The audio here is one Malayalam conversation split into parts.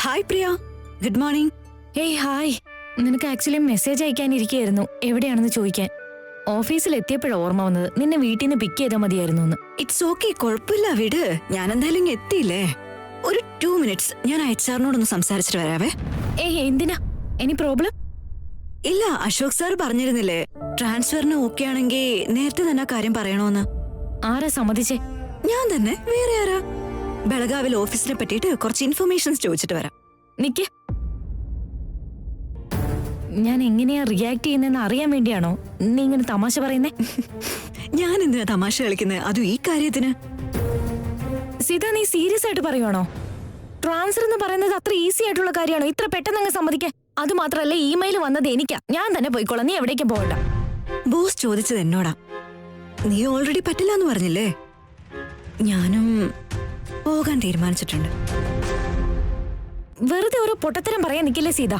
ഹായ് പ്രിയ, ഗുഡ് മോർണിംഗ്. ഏയ് ഹായ്. നിനക്ക് ആക്ച്വലി മെസ്സേജ് അയക്കാനിരിക്കുകയായിരുന്നു എവിടെയാണെന്ന് ചോദിക്കാൻ. ഓഫീസിൽ എത്തിയപ്പോഴാണ് ഓർമ്മ വന്നത് നിന്നെ വീട്ടിൽ നിന്ന് പിക്ക് ചെയ്താൽ മതിയായിരുന്നു എന്ന്. ഇറ്റ്സ് ഓക്കെ, കുഴപ്പമില്ല, വിട്. ഞാൻ എന്തായാലും ഇങ്ങ് എത്തിയില്ലേ. ഒരു 2 minutes ഞാൻ HR-നോടൊന്ന് സംസാരിച്ചിട്ട് വരാവേ. ഏയ് എന്തിനാ? Any problem? ഇല്ല, അശോക് സാർ പറഞ്ഞിരുന്നില്ലേ ട്രാൻസ്ഫറിന് ഓക്കെ ആണെങ്കിൽ നേരത്തെ തന്നെ കാര്യം പറയണോന്ന്. ആരാ സമ്മതിച്ചേ? ഞാൻ തന്നെ, വേറെ ആരാ? ബെളഗാവിൽ ഓഫീസിനെ പറ്റിയിട്ട് കുറച്ച് ഇൻഫർമേഷൻസ് ചോദിച്ചിട്ട് വരാം. നിക്ക്. ഞാൻ എങ്ങനെയാ റിയാക്ട് ചെയ്യുന്നതെന്ന് അറിയാൻ വേണ്ടിയാണോ നീ ഇങ്ങനെ തമാശ പറയുന്നേ? ഞാൻ എന്തിനാ തമാശ കളിക്കുന്നത്, അതും ഈ കാര്യത്തിന്? സീത, നീ സീരിയസ് ആയിട്ട് പറയുവാണോ? ട്രാൻസ്ഫർ എന്ന് പറയുന്നത് അത്ര ഈസി ആയിട്ടുള്ള കാര്യമാണോ ഇത്ര പെട്ടെന്ന് അങ്ങ് സമ്മതിക്കാൻ? അത് മാത്രല്ല, ഇമെയിൽ വന്നത് എനിക്കാ. ഞാൻ തന്നെ പോയിക്കോളാം, നീ എവിടേക്കും പോകണ്ട. ബോസ് ചോദിച്ചത് എന്നോടാ. നീ ഓൾറെഡി പറ്റില്ല എന്ന് പറഞ്ഞില്ലേ? ഞാനും പോകാൻ തീരുമാനിച്ചിട്ടുണ്ട്. വെറുതെ ഓരോ പൊട്ടത്തരം പറയാൻ നിൽക്കില്ലേ സീത.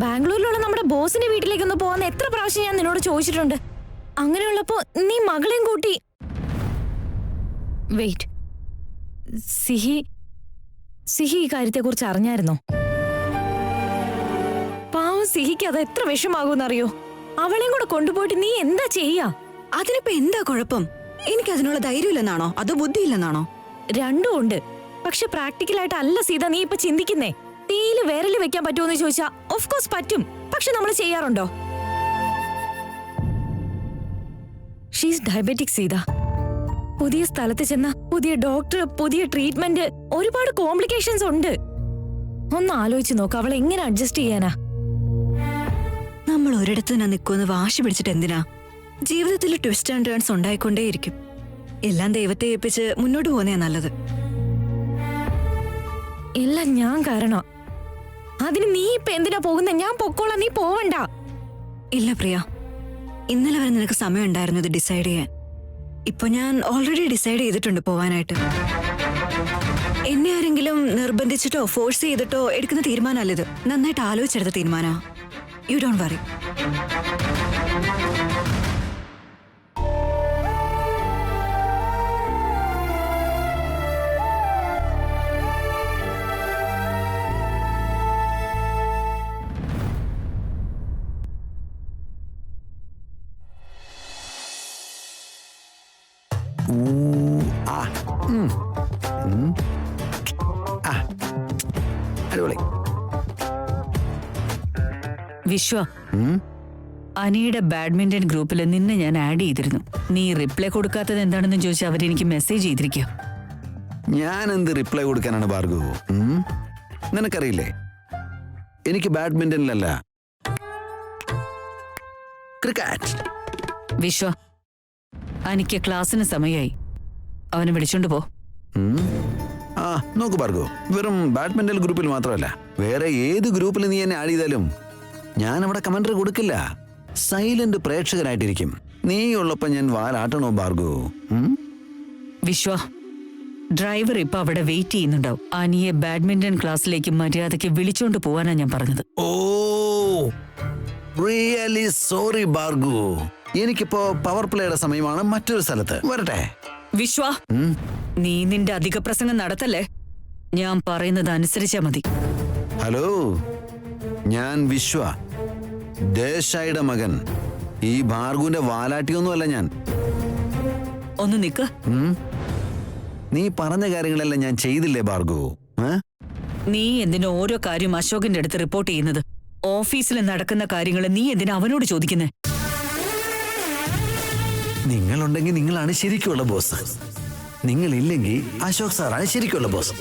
ബാംഗ്ലൂരിലുള്ള നമ്മുടെ ബോസിന്റെ വീട്ടിലേക്കൊന്ന് പോകാൻ എത്ര പ്രാവശ്യം ഞാൻ നിന്നോട് ചോദിച്ചിട്ടുണ്ട്. അങ്ങനെയുള്ളപ്പോ നീ മകളെയും കൂട്ടി. വെയിറ്റ്, സിഹി ഈ കാര്യത്തെക്കുറിച്ച് അറിഞ്ഞായിരുന്നോ? പാവം സിഹിക്ക് അത് എത്ര വിഷമാകൂന്നറിയോ? അവളെയും കൂടെ കൊണ്ടുപോയിട്ട് നീ എന്താ ചെയ്യാ? അതിനിപ്പോ എന്താ കുഴപ്പം? എനിക്ക് അതിനുള്ള ധൈര്യമില്ലെന്നാണോ അതോ ബുദ്ധിയില്ലെന്നാണോ? രണ്ടും ഉണ്ട്. പക്ഷെ പ്രാക്ടിക്കലായിട്ട് അല്ല സീത നീ ഇപ്പൊ ചിന്തിക്കുന്നേ. തീയില് വിരല് വെക്കാൻ പറ്റുമോന്ന് ചോദിച്ചാ ഓഫ് കോഴ്സ് പറ്റും. പക്ഷെ നമ്മൾ ചെയ്യാറുണ്ടോ? She's diabetic Sita. പുതിയ സ്ഥലത്ത് ചെന്ന പുതിയ ഡോക്ടർ, പുതിയ ട്രീറ്റ്മെന്റ്, ഒരുപാട് കോംപ്ലിക്കേഷൻസ് ഉണ്ട്. ഒന്ന് ആലോചിച്ച് നോക്ക്, അവൾ എങ്ങനെ അഡ്ജസ്റ്റ് ചെയ്യാനാ? നമ്മൾ ഒരിടത്ത് തന്നെ നിൽക്കുമെന്ന് വാശി പിടിച്ചിട്ട് എന്തിനാ? ജീവിതത്തിൽ ട്വിസ്റ്റ് ആൻഡ് ടേൺസ് ഉണ്ടായിക്കൊണ്ടേയിരിക്കും. എല്ലാം ദൈവത്തെ ഏൽപ്പിച്ച് മുന്നോട്ട് പോകുന്നേ നല്ലത്. എല്ലാം ഞാൻ കാരണം. അതിന് നീ ഇപ്പൊ എന്തിനാ പോകുന്നേ? ഞാൻ പൊക്കോളാം, നീ പോവണ്ട. ഇല്ല പ്രിയ, ഇന്നലെ വരെ നിനക്ക് സമയം ഉണ്ടായിരുന്നു ഇത് ഡിസൈഡ് ചെയ്യാൻ. ഇപ്പൊ ഞാൻ ഓൾറെഡി ഡിസൈഡ് ചെയ്തിട്ടുണ്ട് പോവാനായിട്ട്. എന്നെ ആരെങ്കിലും നിർബന്ധിച്ചിട്ടോ ഫോഴ്സ് ചെയ്തിട്ടോ എടുക്കുന്ന തീരുമാനമല്ല ഇത്. നന്നായിട്ട് ആലോചിച്ചെടുത്ത തീരുമാനാ. You don't worry. വിശ്വ, അനിയുടെ ബാഡ്മിന്റൺ ഗ്രൂപ്പിൽ നിന്നെ ഞാൻ ആഡ് ചെയ്തിരുന്നു. നീ റിപ്ലൈ കൊടുക്കാത്തത് എന്താണെന്ന് ചോദിച്ചാൽ അവരെനിക്ക് മെസ്സേജ് ചെയ്തിരിക്കുക. ഞാൻ എന്ത് റിപ്ലൈ കൊടുക്കാനാണ് ഭാർഗവ്? നിനക്കറിയില്ലേ, എനിക്ക് ബാഡ്മിന്റണിലല്ല, ക്രിക്കറ്റ്. വിശ്വ, അനിക്ക് ക്ലാസ്സിന് സമയമായി. അവനെ വിളിച്ചോണ്ട് പോ. ആ നോക്ക് ഭാർഗവ്, വെറും ബാഡ്മിന്റൺ ഗ്രൂപ്പിൽ മാത്രമല്ല, വേറെ ഏത് ഗ്രൂപ്പിൽ നീ എന്നെ ആഡ് ചെയ്താലും ഞാൻ അവിടെ കമന്ററി കൊടുക്കില്ല. സൈലന്റ് പ്രേക്ഷകനായിട്ടിരിക്കും. നീ ഉള്ളപ്പോ ഞാൻ വാലാട്ടണോ ഭാർഗവ്? വിശ്വ, ഡ്രൈവർ ഇപ്പൊ അവിടെ വെയിറ്റ് ചെയ്യുന്നുണ്ടാവും. അനിയെ ബാഡ്മിന്റൺ ക്ലാസ്സിലേക്ക് മര്യാദയ്ക്ക് വിളിച്ചോണ്ട് പോവാനാ ഞാൻ പറഞ്ഞത്. ഓ റിയലി സോറി ഭാർഗവ്, എനിക്കിപ്പോ പവർ പ്ലേയുടെ സമയമാണ്, മറ്റൊരു സ്ഥലത്ത് വരട്ടെ. വിശ്വ, നീ നിന്റെ അധിക പ്രസംഗം നടത്തല്ലേ. ഞാൻ പറയുന്നത് അനുസരിച്ചാ മതി. ഹലോ, ഞാൻ വിശ്വ, ദേശായിയുടെ മകൻ. ഈ ഭാർഗുവിന്റെ വാലാട്ടിയൊന്നുമല്ല ഞാൻ. ഒന്ന് നിക്ക്. നീ പറഞ്ഞ കാര്യങ്ങളെല്ലാം ഞാൻ ചെയ്തില്ലേ ഭാർഗവ്? നീ എന്തിനാ ഓരോ കാര്യം അശോകിന്റെ അടുത്ത് റിപ്പോർട്ട് ചെയ്യുന്നത്? ഓഫീസിൽ നടക്കുന്ന കാര്യങ്ങൾ നീ എന്തിനാ അവനോട് ചോദിക്കുന്നേ? നിങ്ങളുണ്ടെങ്കിൽ നിങ്ങളാണ് ശരിക്കുള്ള ബോസ്, നിങ്ങളില്ലെങ്കിൽ അശോക് സാറാണ് ശരിക്കുള്ള ബോസ്.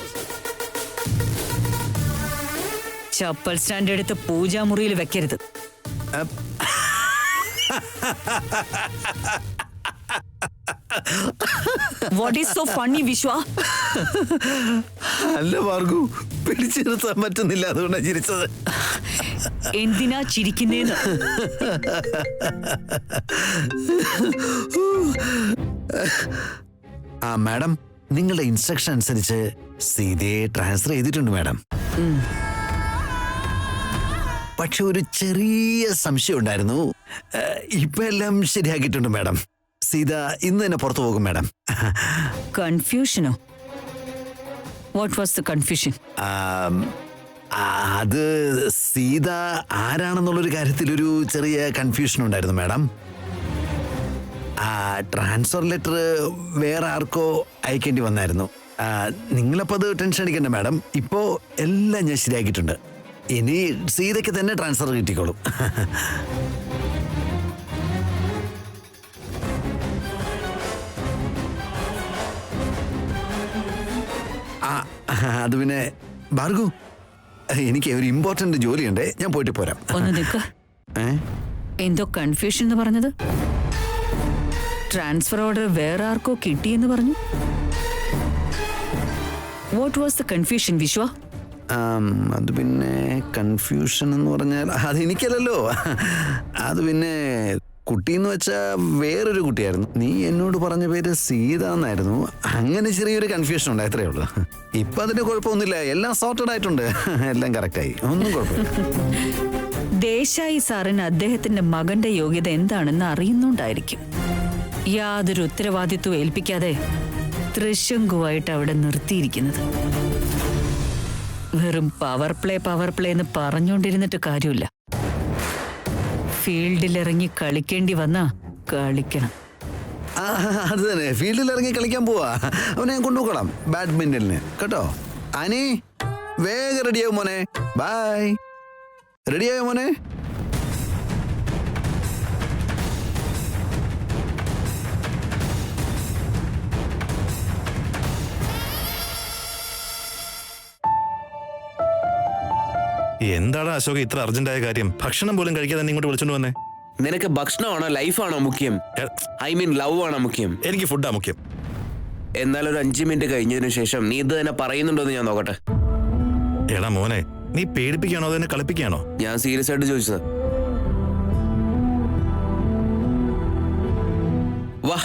ചപ്പൽ സ്റ്റാൻഡ് എടുത്ത് പൂജാമുറിയിൽ വെക്കരുത്. വാട്ട് ഈസ് സോ ഫണ്ണി വിശ്വ? അല്ല ഭാർഗു, പിടിച്ചു നിർത്താൻ പറ്റുന്നില്ല, അതുകൊണ്ടാണ് ചിരിച്ചത്. എന്തിനാ ചിരിക്കുന്നേന്ന്? ആ മാഡം, നിങ്ങളുടെ ഇൻസ്ട്രക്ഷൻ അനുസരിച്ച് സീതയെ ട്രാൻസ്ഫർ ചെയ്തിട്ടുണ്ട് മാഡം. പക്ഷെ ഒരു ചെറിയ സംശയം ഉണ്ടായിരുന്നു. ഇപ്പൊ എല്ലാം ശരിയാക്കിയിട്ടുണ്ട് മാഡം. സീത ഇന്ന് തന്നെ പുറത്തു പോകും മാഡം. കൺഫ്യൂഷനോ? What was the confusion? അത് സീത ആരാണെന്നുള്ളൊരു കാര്യത്തിൽ ഒരു ചെറിയ കൺഫ്യൂഷൻ ഉണ്ടായിരുന്നു മാഡം. ട്രാൻസ്ഫർ ലെറ്റർ വേറെ ആർക്കോ അയക്കേണ്ടി വന്നായിരുന്നു. നിങ്ങളപ്പോൾ അത് ടെൻഷൻ അടിക്കണ്ട മാഡം. ഇപ്പോൾ എല്ലാം ഞാൻ ശരിയാക്കിയിട്ടുണ്ട്. ഇനി സീതയ്ക്ക് തന്നെ ട്രാൻസ്ഫർ കിട്ടിക്കോളും. അത് പിന്നെ ഭാർഗു, എനിക്ക് ഒരു ഇമ്പോർട്ടന്റ് ജോലിയുണ്ട്, ഞാൻ പോയിട്ട് പോരാം. ഒന്ന് നിൽക്ക്. എന്തോ കൺഫ്യൂഷൻ എന്ന് പറഞ്ഞത്? ട്രാൻസ്ഫർ ഓർഡർ വേറെ ആർക്കോ കിട്ടിയെന്ന് പറഞ്ഞു. വാട്ട് വാസ് ദ കൺഫ്യൂഷൻ വിശ്വ? അത് പിന്നെ കൺഫ്യൂഷൻ എന്ന് പറഞ്ഞാൽ അതെനിക്കല്ലല്ലോ. അത് പിന്നെ കുട്ടിന്ന് വെച്ചാ വേറൊരു കുട്ടിയായിരുന്നു. നീ എന്നോട് പറഞ്ഞ പേര് സീത എന്നായിരുന്നു. അങ്ങനെ ചെറിയൊരു കൺഫ്യൂഷൻ ഉണ്ട്, അത്രേ ഉള്ളൂ. ഇപ്പൊ അതിന് കുഴപ്പമൊന്നുമില്ല, എല്ലാം സോർട്ടഡ് ആയിട്ടുണ്ട്, എല്ലാം കറക്റ്റായി, ഒന്നും കുഴപ്പമില്ല. ദേശായി സാറിന് അദ്ദേഹത്തിന്റെ മകന്റെ യോഗ്യത എന്താണെന്ന് അറിയുന്നുണ്ടായിരിക്കും. യാതൊരു ഉത്തരവാദിത്വം ഏൽപ്പിക്കാതെ തൃശങ്കുവായിട്ട് അവിടെ നിർത്തിയിരിക്കുന്നത്. വെറും പവർ പ്ലേ എന്ന് പറഞ്ഞുകൊണ്ടിരുന്നിട്ട് കാര്യമില്ല. ഫീൽഡിലിറങ്ങി കളിക്കേണ്ടി വന്നാ കളിക്കണം. അത് തന്നെ, ഫീൽഡിൽ ഇറങ്ങി കളിക്കാൻ പോവാ. അവനെ ഞാൻ കൊണ്ടുപോകണം ബാഡ്മിന്റണിന്, കേട്ടോ. അനി വേഗം റെഡിയാവും മോനെ. ബൈ. റെഡിയായോ മോനെ? എന്താണ് അശോക ഇത്ര അർജന്റായ കാര്യം? ഭക്ഷണം പോലും കഴിക്കാതെ നീ ഇങ്ങോട്ട് വിളിച്ചോണ്ട് വന്നേ? നിനക്ക് ഭക്ഷണമാണോ ലൈഫാണോ മുഖ്യം? ഐ മീൻ ലവ് ആണോ മുഖ്യം? എനിക്ക് ഫുഡാ മുഖ്യം. എന്നാൽ ഒരു 5 മിനിറ്റ് കഴിഞ്ഞതിനു ശേഷം നീ ഇത് തന്നെ പറയുന്നുണ്ടോ എന്ന് ഞാൻ നോക്കട്ടെ. എടാ മോനെ, നീ പേടിപ്പിക്കാണോ അതെന്നെ കളിപ്പിക്കാണോ? ഞാൻ സീരിയസ് ആയിട്ട് ചോദിച്ചത്. വാ.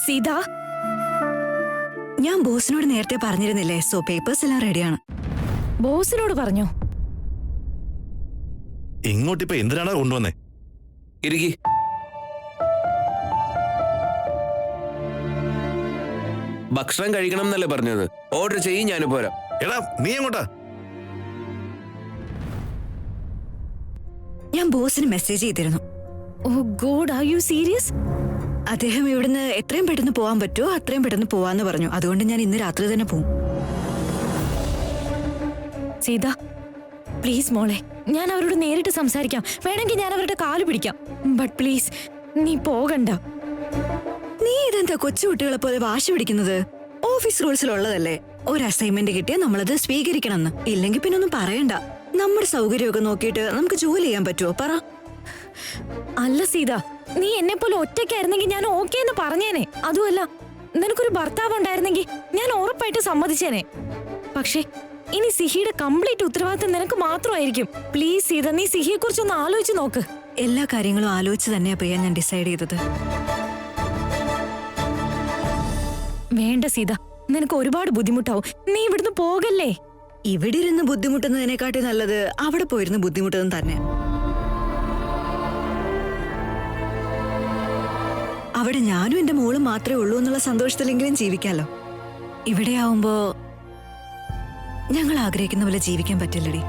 സീത, ഞാൻ ബോസിനോട് നേരത്തെ പറഞ്ഞിരുന്നില്ലേ, സോ പേപ്പേഴ്സ് എല്ലാം റെഡിയാണ്. ബോസിനോട് പറഞ്ഞോ? ഇങ്ങോട്ടിപ്പോ എന്തിനാണ് കൊണ്ടുവന്നേ? ഇരിക്കി. ഭക്ഷണം കഴിക്കണം എന്നല്ലേ പറഞ്ഞത്? ഓർഡർ ചെയ്യും, ഞാൻ പോരാ. എടാ നീ എങ്ങോട്ടാ? ഞാൻ ബോസിന് മെസ്സേജ് ചെയ്തിരുന്നു. ഓ ഗോഡ്, ആർ യു സീരിയസ്? അദ്ദേഹം ഇവിടുന്ന് എത്രയും പെട്ടെന്ന് പോവാൻ പറ്റുമോ അത്രയും പെട്ടെന്ന് പോവാന്ന് പറഞ്ഞു. അതുകൊണ്ട് ഞാൻ ഇന്ന് രാത്രി തന്നെ പോവും. സീത പ്ലീസ് മോളെ, ഞാൻ അവരോട് നേരിട്ട് സംസാരിക്കാം. വേണമെങ്കിൽ ഞാൻ അവരുടെ കാല് പിടിക്കാം. ബട്ട് പ്ലീസ് നീ പോകണ്ട. നീ ഇതെന്താ കൊച്ചുകുട്ടികളെ പോലെ വാശി പിടിക്കുന്നത്? ഓഫീസ് റൂൾസിലുള്ളതല്ലേ, ഒരു അസൈൻമെന്റ് കിട്ടിയാൽ നമ്മളത് സ്വീകരിക്കണമെന്ന്. ഇല്ലെങ്കിൽ പിന്നെ ഒന്നും പറയണ്ട. നമ്മുടെ സൗകര്യമൊക്കെ നോക്കിയിട്ട് നമുക്ക് ജോലി ചെയ്യാൻ പറ്റുമോ പറ? അല്ല സീത, നീ എന്നെ പോലെ ഒറ്റയ്ക്കായിരുന്നെങ്കിൽ ഞാൻ ഓക്കെ എന്ന് പറഞ്ഞേനെ. അതുമല്ല, നിനക്കൊരു ഭർത്താവ് ഉണ്ടായിരുന്നെങ്കിൽ ഞാൻ ഉറപ്പായിട്ട് സമ്മതിച്ചേനെ. പക്ഷേ ഇനി സിഹിയുടെ കംപ്ലീറ്റ് ഉത്തരവാദിത്തം നിനക്ക് മാത്രമായിരിക്കും. പ്ലീസ് സീത, നീ സിഹിയെ കുറിച്ചൊന്ന് ആലോചിച്ച് നോക്ക്. എല്ലാ കാര്യങ്ങളും ആലോചിച്ച് തന്നെയാ പ്രിയ ഞാൻ ഡിസൈഡ് ചെയ്തത്. വേണ്ട സീത, നിനക്ക് ഒരുപാട് ബുദ്ധിമുട്ടാവും. നീ ഇവിടുന്ന് പോകല്ലേ. ഇവിടെ ഇരുന്ന് ബുദ്ധിമുട്ടുന്നതിനെക്കാട്ടി നല്ലത് അവിടെ പോയിരുന്ന് ബുദ്ധിമുട്ടുന്നത് തന്നെ. അവിടെ ഞാനും എന്റെ മോളും മാത്രമേ ഉള്ളൂ എന്നുള്ള സന്തോഷത്തിലെങ്കിലും ജീവിക്കാലോ. ഇവിടെ ആവുമ്പോ ഞങ്ങൾ ആഗ്രഹിക്കുന്ന പോലെ ജീവിക്കാൻ പറ്റില്ലടി.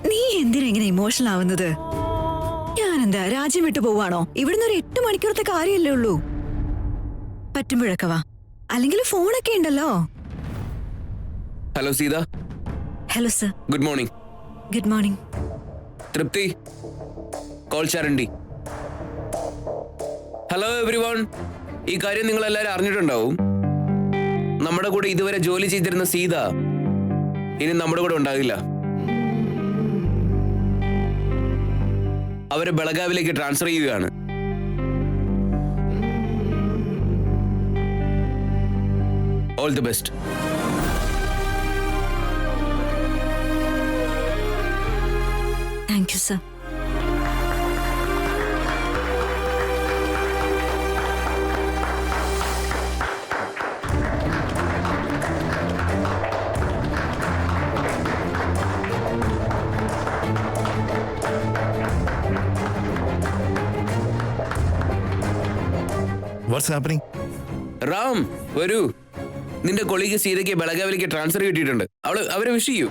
നീ എന്തിനാ ഇങ്ങനെ ഇമോഷണൽ ആവുന്നത്? ഞാനെന്താ രാജ്യം വിട്ടു പോവാണോ? ഇവിടുന്ന് ഒരു 8 മണിക്കൂറത്തെ കാര്യമല്ലേ ഉള്ളൂ. പറ്റുമ്പോഴൊക്കെ വാ. അല്ലെങ്കിൽ ഫോണൊക്കെ ഉണ്ടല്ലോ. Hello Seetha. Hello sir. Good morning. Good morning. Tripti, കോൾ ചാരണ്ടി. Hello everyone. ഈ കാര്യം നിങ്ങൾ എല്ലാവരും അറിഞ്ഞിട്ടുണ്ടാവും. നമ്മുടെ കൂടെ ഇതുവരെ ജോലി ചെയ്തിരുന്ന സീത ഇനി നമ്മുടെ കൂടെ ഉണ്ടാകില്ല. അവരെ ബെളഗാവിലേക്ക് ട്രാൻസ്ഫർ ചെയ്യുകയാണ്. All the best. Thank you sir. What's happening? Ram വരൂ. നിന്റെ കൊളീഗ് സീതയ്ക്ക് ബെളഗാവിലേക്ക് ട്രാൻസ്ഫർ കിട്ടിയിട്ടുണ്ട്. അവരെ വിഷ് ചെയ്യൂ.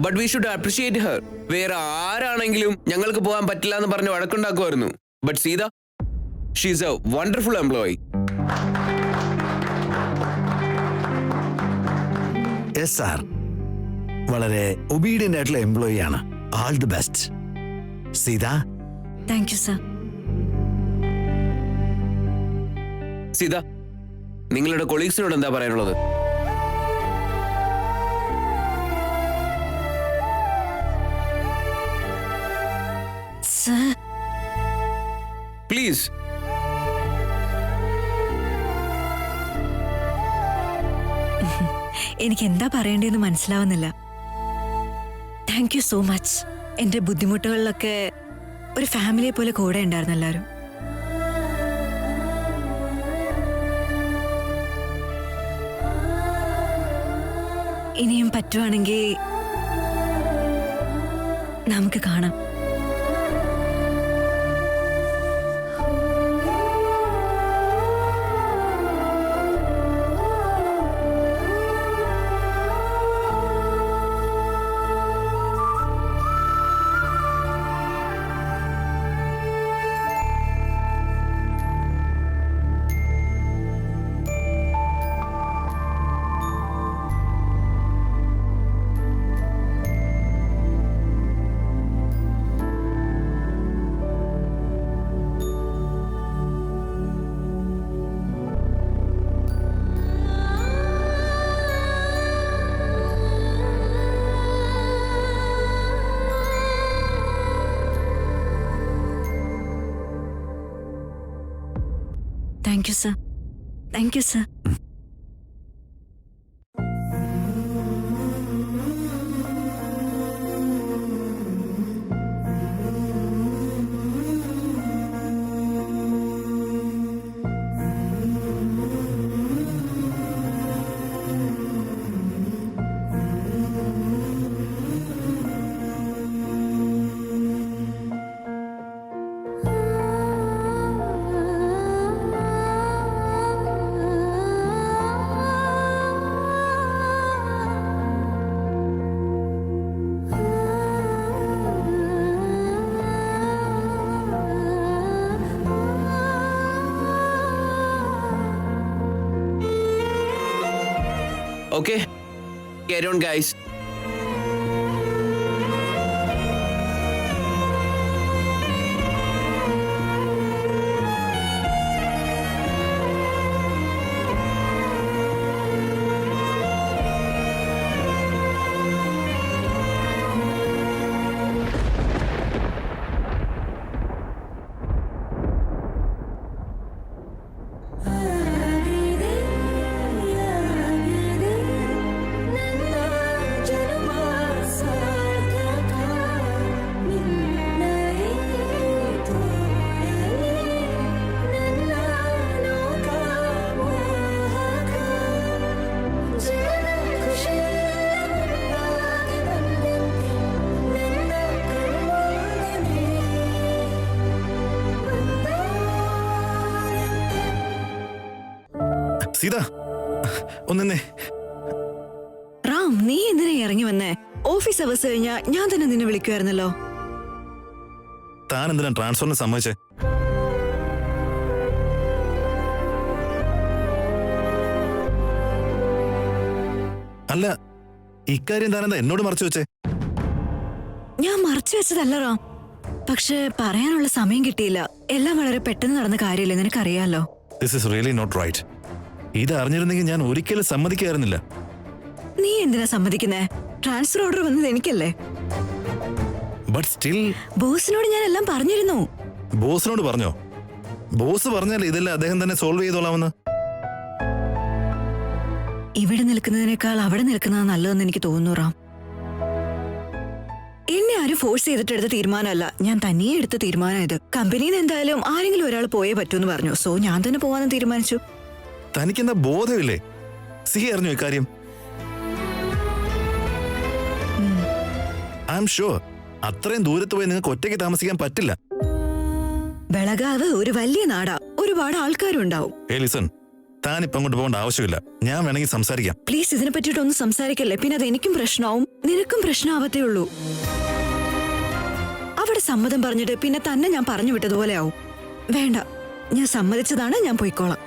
But we should appreciate her. വേറെ ആരാണെങ്കിലും ഞങ്ങൾക്ക് പോകാൻ പറ്റില്ല എന്ന് പറഞ്ഞ് വഴക്കുണ്ടാക്കുമായിരുന്നു. But Seetha, she is a wonderful employee. Yes sir, വളരെ ഒബീഡിയന്റ് ആയിട്ടുള്ള എംപ്ലോയി ആണ്. All the best. Seetha. Thank you sir. Seetha, നിങ്ങളുടെ കൊളീഗ്സിനോട് എന്താ പറയാനുള്ളത്? Sir, please. എനിക്ക് എന്താ പറയേണ്ടതെന്ന് മനസ്സിലാവുന്നില്ല. Thank you so much. എന്റെ ബുദ്ധിമുട്ടുകളിലൊക്കെ ഒരു ഫാമിലിയെ പോലെ കൂടെ ഉണ്ടായിരുന്നു എല്ലാവരും. ഇനിയും പറ്റുവാണെങ്കിൽ നമുക്ക് കാണാം. Thank you sir. Thank you sir. Okay, carry on, guys. Sita ഒന്നേ. റാം, നീ എന്തിനാ ഇറങ്ങി വന്നേ? ഓഫീസ് അവേഴ്സ് കഴിഞ്ഞാ ഞാൻ തന്നെ നിന്നെ വിളിക്കുമായിരുന്നല്ലോ. താൻ എന്തിനാ ട്രാൻസ്ഫറിന് സമ്മതിച്ചേ? അല്ല, ഇക്കാര്യം താനെന്താ എന്നോട് മറച്ചു വെച്ചേ? ഞാൻ മറച്ചു വെച്ചതല്ല റാം, പക്ഷെ പറയാനുള്ള സമയം കിട്ടിയില്ല. എല്ലാം വളരെ പെട്ടെന്ന് നടന്ന കാര്യമില്ല, നിനക്കറിയാലോ. This is really not right. ഇത് അറിഞ്ഞിരുന്നെങ്കിൽ ഞാൻ ഒരിക്കലും സമ്മതിക്കായിരുന്നില്ല. നീ എന്തിനാ സമ്മതിക്കുന്നേ? ട്രാൻസ്ഫർ ഓർഡർ വന്നത് എനിക്കല്ലേ. ബട്ട് സ്റ്റിൽ ബോസിനോട് ഞാൻ എല്ലാം പറഞ്ഞിരുന്നു. ബോസിനോട് പറഞ്ഞോ? ബോസ് പറഞ്ഞാൽ ഇതെല്ലാം അദ്ദേഹം തന്നെ സോൾവ് ചെയ്തോളാമെന്ന്. ഇവിടെ നിൽക്കുന്നതിനേക്കാൾ അവിടെ നിൽക്കുന്നതാ നല്ലതെന്ന് എനിക്ക് തോന്നുന്നു റാം. എന്നെ ആരും ഫോഴ്സ് ചെയ്തിട്ട് എടുത്ത തീരുമാനമല്ല, ഞാൻ തനിയെ എടുത്ത തീരുമാനം ഇത്. കമ്പനിയിൽ നിന്ന് എന്തായാലും ആരെങ്കിലും ഒരാൾ പോയേ പറ്റൂന്ന് പറഞ്ഞു. സോ ഞാൻ തന്നെ പോവാന്ന് തീരുമാനിച്ചു. തനിക്കെന്താ ബോധമില്ലേ? സി അറിഞ്ഞു ഇക്കാര്യം? ഐ എം ഷുവർ അത്രയും ദൂരത്ത് പോയി നിങ്ങൾക്ക് ഒറ്റയ്ക്ക് താമസിക്കാൻ പറ്റില്ല. ബെളഗാവ് ഒരു വലിയ നാടാ, ഒരുപാട് ആൾക്കാരും ഉണ്ടാവും. ലിസൺ, താനിപ്പം അങ്ങോട്ട് പോകേണ്ട ആവശ്യമില്ല. ഞാൻ വേണമെങ്കിൽ സംസാരിക്കാം. പ്ലീസ് ഇതിനെ പറ്റിയിട്ടൊന്നും സംസാരിക്കല്ലേ, പിന്നെ അത് എനിക്കും പ്രശ്നമാവും നിനക്കും പ്രശ്നമാവത്തേ ഉള്ളൂ. അവിടെ സമ്മതം പറഞ്ഞിട്ട് പിന്നെ തന്നെ ഞാൻ പറഞ്ഞു വിട്ടതുപോലെ ആവും. വേണ്ട, ഞാൻ സമ്മതിച്ചതാണ്, ഞാൻ പോയിക്കോളാം.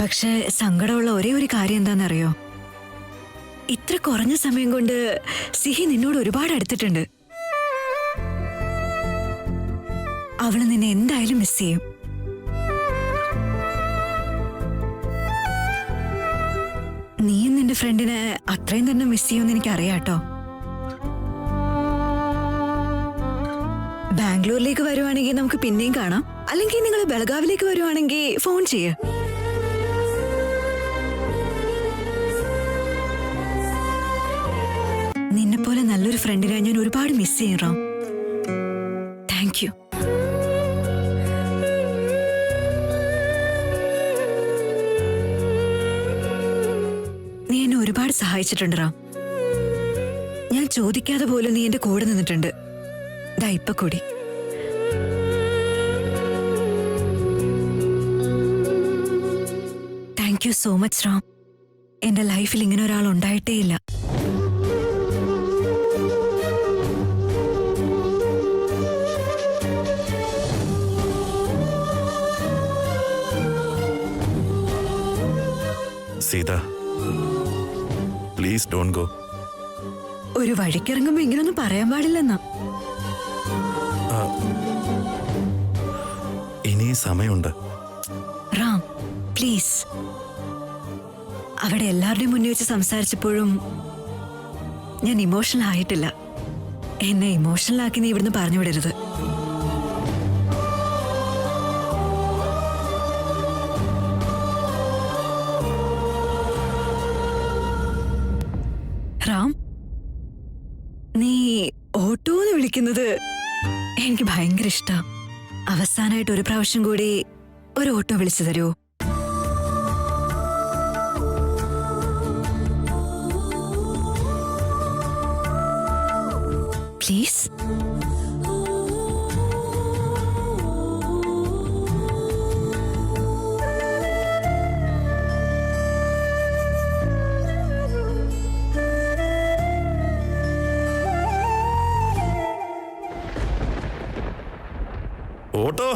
പക്ഷെ സങ്കടമുള്ള ഒരേ ഒരു കാര്യം എന്താണെന്നറിയോ? ഇത്ര കുറഞ്ഞ സമയം കൊണ്ട് സിഹി നിന്നോട് ഒരുപാട് അടുത്തിട്ടുണ്ട്. അവള് നിന്നെ എന്തായാലും മിസ് ചെയ്യും. നീയും നിന്റെ ഫ്രണ്ടിനെ അത്രയും തന്നെ മിസ് ചെയ്യുമെന്ന് എനിക്കറിയാട്ടോ. ബാംഗ്ലൂരിലേക്ക് വരുവാണെങ്കിൽ നമുക്ക് പിന്നെയും കാണാം, അല്ലെങ്കിൽ നിങ്ങൾ ബെളഗാവിലേക്ക് വരുവാണെങ്കിൽ ഫോൺ ചെയ്യ്. നിന്നെ പോലെ നല്ലൊരു ഫ്രണ്ടിനെ ഞാൻ ഒരുപാട് മിസ് ചെയ്യും റാം. Thank you. നീ എന്നെ ഒരുപാട് സഹായിച്ചിട്ടുണ്ട് റാം. ഞാൻ ചോദിക്കാതെ പോലും നീ എന്റെ കൂടെ നിന്നിട്ടുണ്ട്. ദാ ഇപ്പൊ കൂടി. Thank you so much Ram. എന്റെ ലൈഫിൽ ഇങ്ങനെ ഒരാൾ ഉണ്ടായിട്ടേ ഇല്ല. Sita, please don't go. ഒരു വഴിക്കിറങ്ങുമ്പോ ഇങ്ങനൊന്നും പറയാൻ പാടില്ലെന്നാ. ഇനി സമയമുണ്ട്. റാം പ്ലീസ്. അവിടെ എല്ലാവരുടെയും മുന്നിൽ വെച്ച് സംസാരിച്ചപ്പോഴും ഞാൻ ഇമോഷണൽ ആയിട്ടില്ല. എന്നെ ഇമോഷണൽ ആക്കി നീ ഇവിടുന്ന് പറഞ്ഞു വിടരുത്. റാം, നീ ഓട്ടോന്ന് വിളിക്കുന്നത് എനിക്ക് ഭയങ്കര ഇഷ്ടാ. അവസാനായിട്ട് ഒരു പ്രാവശ്യം കൂടി ഒരു ഓട്ടോ വിളിച്ചു തരുമോ? പ്ലീസ്. ഓട്ടോ